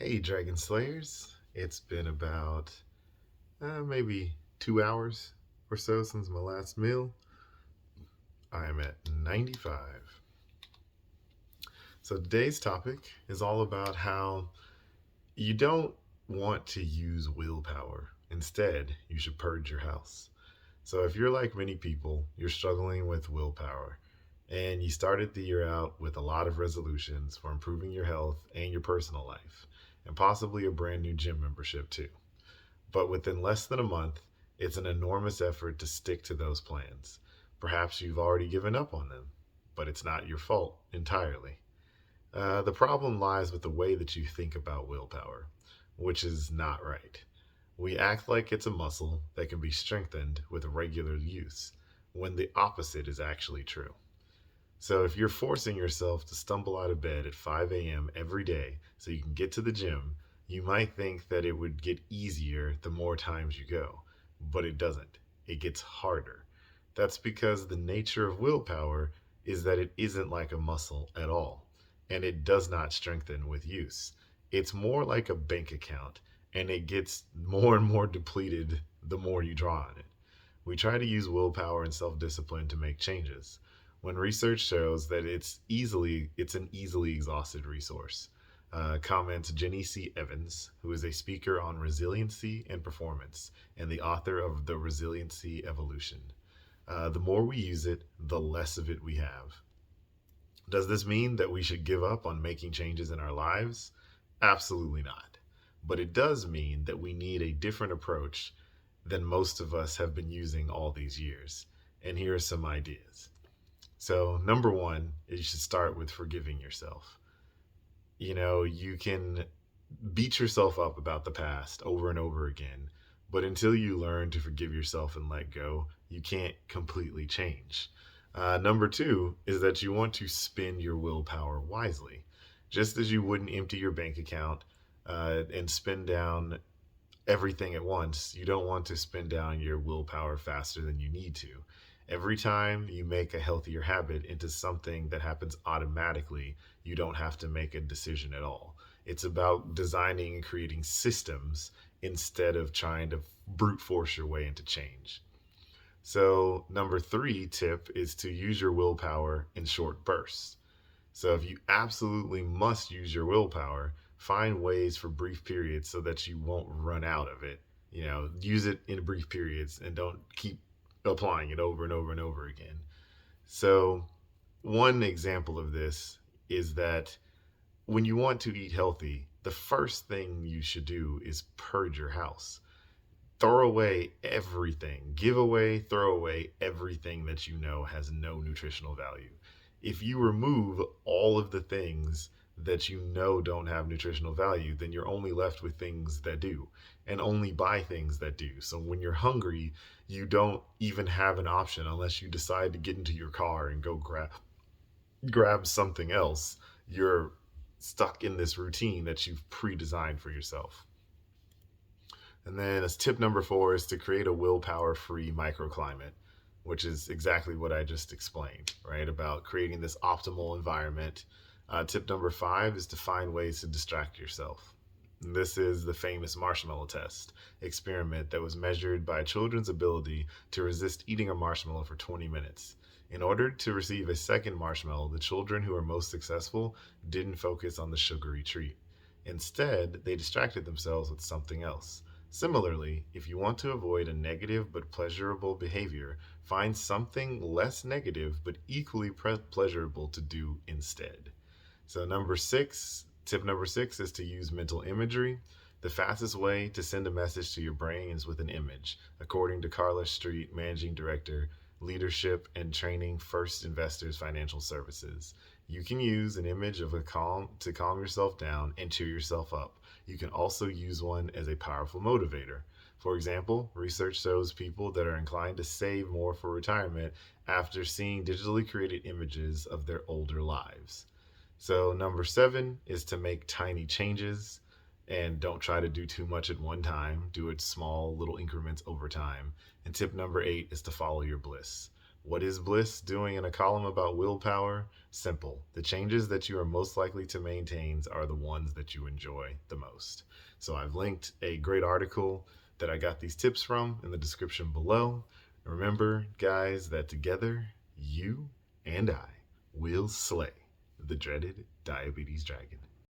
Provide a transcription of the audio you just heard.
Hey, Dragon Slayers. It's been about maybe 2 hours or so since my last meal. I'm at 95. So today's topic is all about how you don't want to use willpower. Instead, you should purge your house. So if you're like many people, you're struggling with willpower, and you started the year out with a lot of resolutions for improving your health and your personal life, and possibly a brand new gym membership too. But within less than a month, it's an enormous effort to stick to those plans. Perhaps you've already given up on them, but it's not your fault entirely. The problem lies with the way that you think about willpower, which is not right. We act like it's a muscle that can be strengthened with regular use, when the opposite is actually true. So if you're forcing yourself to stumble out of bed at 5 a.m. every day so you can get to the gym, you might think that it would get easier the more times you go, but it doesn't. It gets harder. That's because the nature of willpower is that it isn't like a muscle at all, and it does not strengthen with use. It's more like a bank account, and it gets more and more depleted the more you draw on it. We try to use willpower and self-discipline to make changes, when research shows that it's an easily exhausted resource. Comments Jenny C. Evans, who is a speaker on resiliency and performance and the author of The Resiliency Evolution. The more we use it, the less of it we have. Does this mean that we should give up on making changes in our lives? Absolutely not. But it does mean that we need a different approach than most of us have been using all these years. And here are some ideas. So, number one, you should start with forgiving yourself. You can beat yourself up about the past over and over again, but until you learn to forgive yourself and let go, you can't completely change. Number two is that you want to spend your willpower wisely. Just as you wouldn't empty your bank account and spend down everything at once, you don't want to spend down your willpower faster than you need to. Every time you make a healthier habit into something that happens automatically, you don't have to make a decision at all. It's about designing and creating systems instead of trying to brute force your way into change. So, number three tip is to use your willpower in short bursts. So if you absolutely must use your willpower, find ways for brief periods so that you won't run out of it. Use it in brief periods and don't keep applying it over and over and over again. So, one example of this is that when you want to eat healthy, the first thing you should do is purge your house. Throw away everything. Give away, throw away everything that you know has no nutritional value. If you remove all of the things that you know don't have nutritional value, then you're only left with things that do, and only buy things that do. So when you're hungry, you don't even have an option unless you decide to get into your car and go grab something else. You're stuck in this routine that you've pre-designed for yourself. And then as tip number four is to create a willpower free microclimate, which is exactly what I just explained, right? About creating this optimal environment. Tip number five is to find ways to distract yourself. This is the famous marshmallow test experiment that was measured by children's ability to resist eating a marshmallow for 20 minutes. In order to receive a second marshmallow, the children who were most successful didn't focus on the sugary treat. Instead, they distracted themselves with something else. Similarly, if you want to avoid a negative but pleasurable behavior, find something less negative but equally pleasurable to do instead. So, tip number six is to use mental imagery. The fastest way to send a message to your brain is with an image, according to Carla Street, Managing Director, Leadership and Training, First Investors Financial Services. You can use an image of to calm yourself down and cheer yourself up. You can also use one as a powerful motivator. For example, research shows people that are inclined to save more for retirement after seeing digitally created images of their older lives. So, number seven is to make tiny changes and don't try to do too much at one time. Do it small, little increments over time. And tip number eight is to follow your bliss. What is Bliss doing in a column about willpower? Simple. The changes that you are most likely to maintain are the ones that you enjoy the most. So I've linked a great article that I got these tips from in the description below. Remember, guys, that together, you and I will slay the dreaded diabetes dragon.